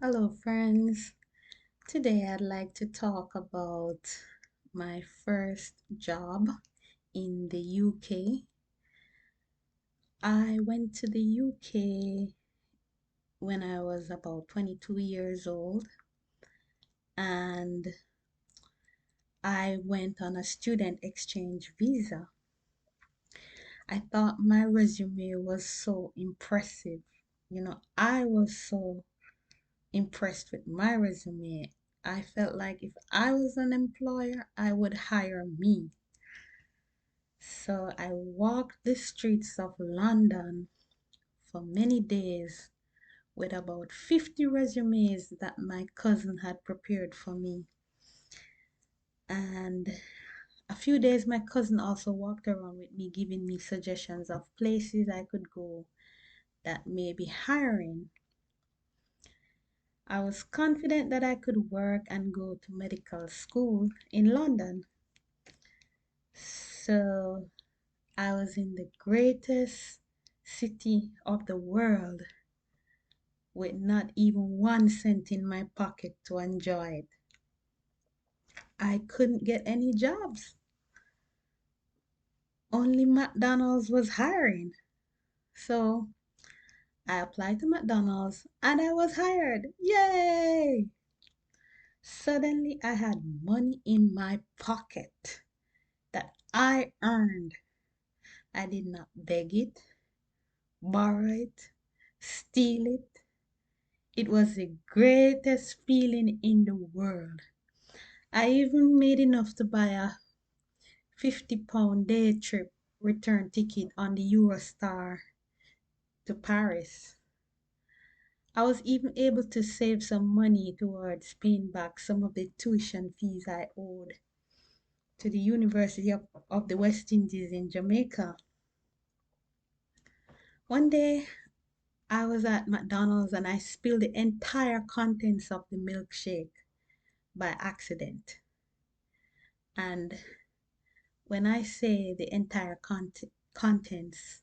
Hello, friends. Today I'd like to talk about my first job in the UK. I went to the UK when I was about 22 years old, and I went on a student exchange visa. I thought my resume was so impressive. I was so impressed with my resume. I felt like if I was an employer, I would hire me. So I walked the streets of London for many days with about 50 resumes that my cousin had prepared for me. And a few days, my cousin also walked around with me, giving me suggestions of places I could go that may be hiring. I was confident that I could work and go to medical school in London. So I was in the greatest city of the world with not even 1 cent in my pocket to enjoy it. I couldn't get any jobs. Only McDonald's was hiring. So I applied to McDonald's and I was hired. Yay! Suddenly I had money in my pocket that I earned. I did not beg it, borrow it, steal it. It was the greatest feeling in the world. I even made enough to buy a £50 day trip return ticket on the Eurostar to Paris. I was even able to save some money towards paying back some of the tuition fees I owed to the University of the West Indies in Jamaica. One day, I was at McDonald's and I spilled the entire contents of the milkshake by accident. And when I say the entire contents,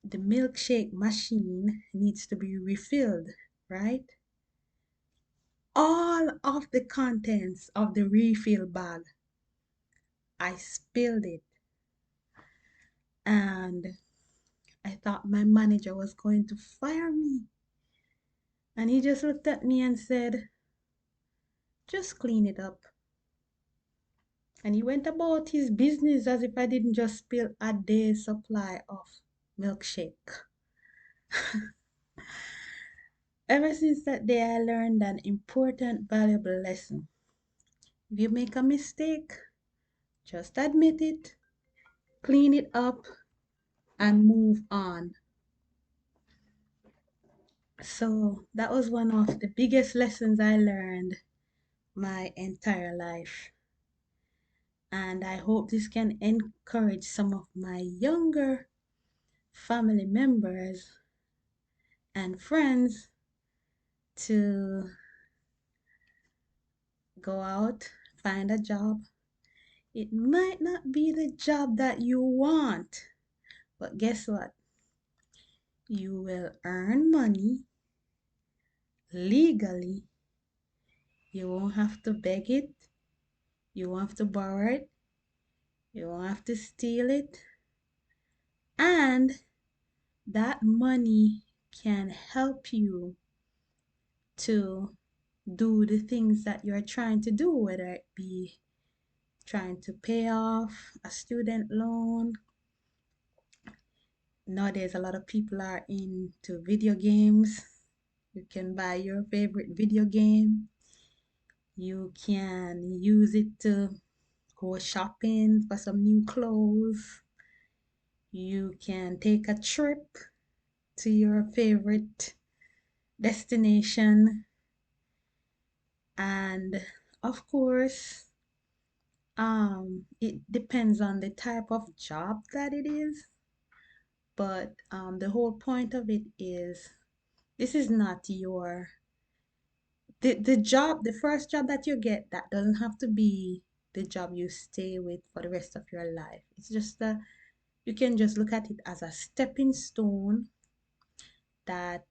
the milkshake machine needs to be refilled, right? All of the contents of the refill bag, I spilled it. And I thought my manager was going to fire me. And he just looked at me and said, just clean it up. And he went about his business as if I didn't just spill a day's supply of milkshake. Ever since that day, I learned an important, valuable lesson. If you make a mistake, just admit it, clean it up, and move on. So that was one of the biggest lessons I learned my entire life. And I hope this can encourage some of my younger family members and friends to go out, find a job. It might not be the job that you want, but guess what? You will earn money legally. You won't have to beg it. You won't have to borrow it. You won't have to steal it. And that money can help you to do the things that you're trying to do, whether it be trying to pay off a student loan. Nowadays, a lot of people are into video games. You can buy your favorite video game. You can use it to go shopping for some new clothes. You can take a trip to your favorite destination. And of course, it depends on the type of job that it is. But the whole point of it is this is not the job, the first job that you get, that doesn't have to be the job you stay with for the rest of your life. It's just that you can just look at it as a stepping stone that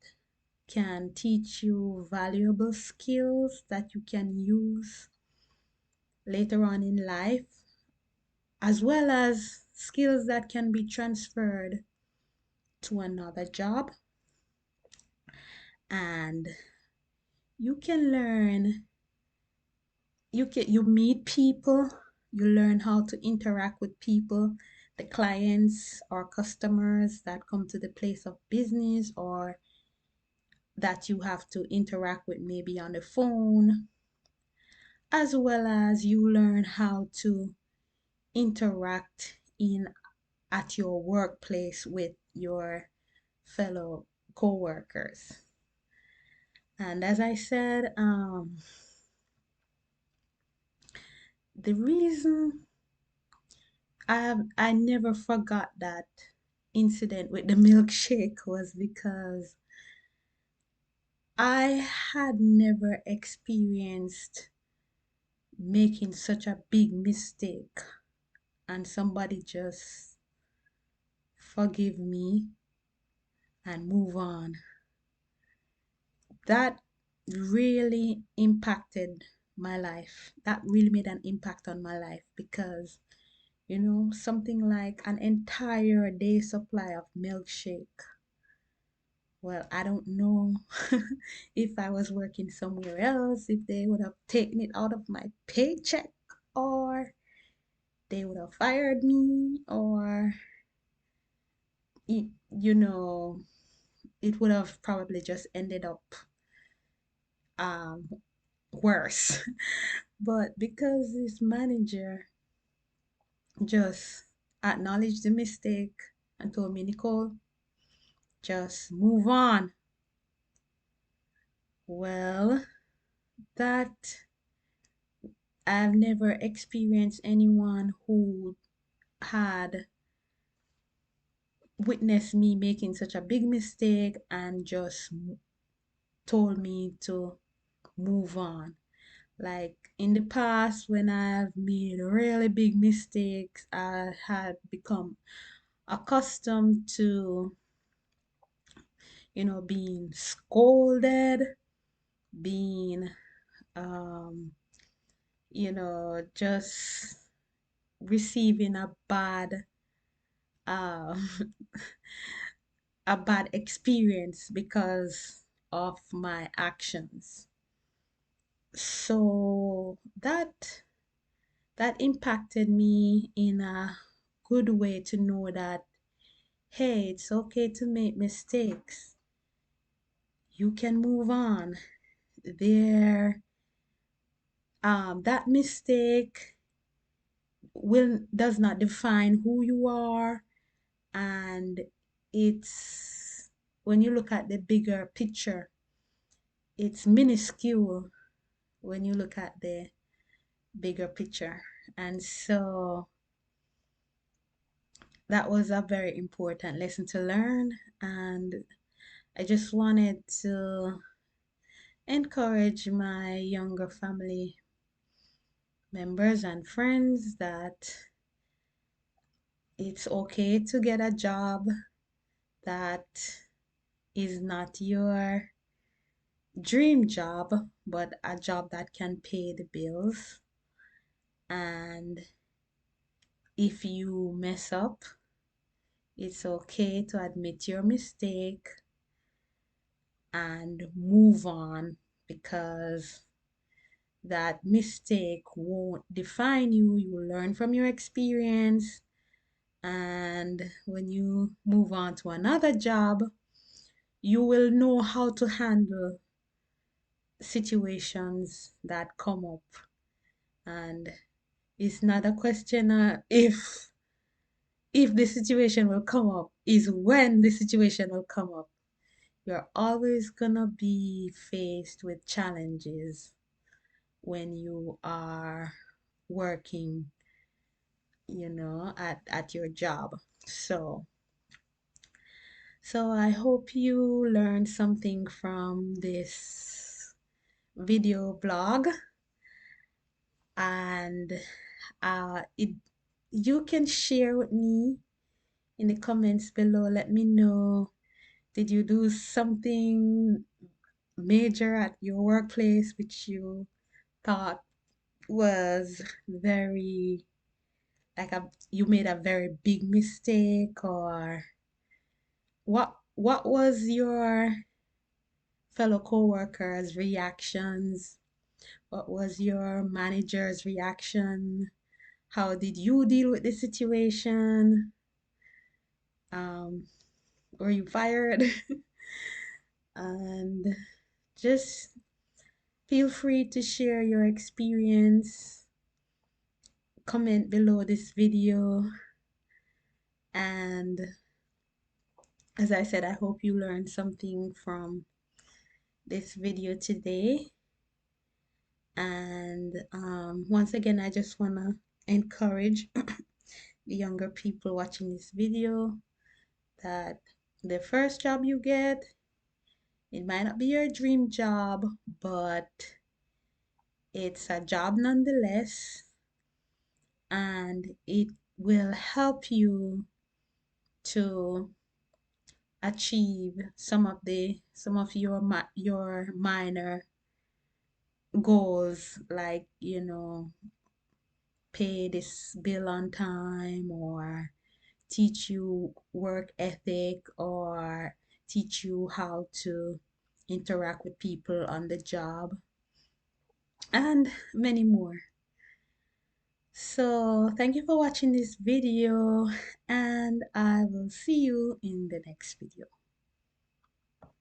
can teach you valuable skills that you can use later on in life, as well as skills that can be transferred to another job. And you can learn, you meet people, you learn how to interact with people, the clients or customers that come to the place of business, or that you have to interact with maybe on the phone, as well as you learn how to interact in at your workplace with your fellow co-workers. And as I said, the reason I never forgot that incident with the milkshake was because I had never experienced making such a big mistake and somebody just forgive me and move on. That really impacted my life. That really made an impact on my life because, something like an entire day supply of milkshake. Well, I don't know if I was working somewhere else, if they would have taken it out of my paycheck, or they would have fired me, or, you know, it would have probably just ended up um, worse. But because this manager just acknowledged the mistake and told me, Nicole, just move on. Well, that I've never experienced anyone who had witnessed me making such a big mistake and just told me to move on. Like in the past, when I've made really big mistakes, I had become accustomed to, being scolded, being, just receiving um, a bad experience because of my actions. So that impacted me in a good way to know that, hey, it's okay to make mistakes. You can move on. There, that mistake will does not define who you are, and it's when you look at the bigger picture, it's minuscule when you look at the bigger picture. And so that was a very important lesson to learn. And I just wanted to encourage my younger family members and friends that it's okay to get a job that is not your dream job, but a job that can pay the bills. And if you mess up, it's okay to admit your mistake and move on, because that mistake won't define you. You will learn from your experience. And when you move on to another job, you will know how to handle situations that come up. And it's not a question if the situation will come up, is when the situation will come up. You're always gonna be faced with challenges when you are working, at your job. So I hope you learned something from this video blog, and it you can share with me in the comments below. Let me know, did you do something major at your workplace which you thought was very you made a very big mistake, or what was your fellow co-workers' reactions? What was your manager's reaction? How did you deal with the situation? Um, were you fired? And just feel free to share your experience. Comment below this video. And as I said, I hope you learned something from this video today. And once again, I just want to encourage the younger people watching this video that the first job you get, it might not be your dream job, but it's a job nonetheless, and it will help you to achieve some of your minor goals, like pay this bill on time, or teach you work ethic, or teach you how to interact with people on the job, and many more. So thank you for watching this video, and I will see you in the next video.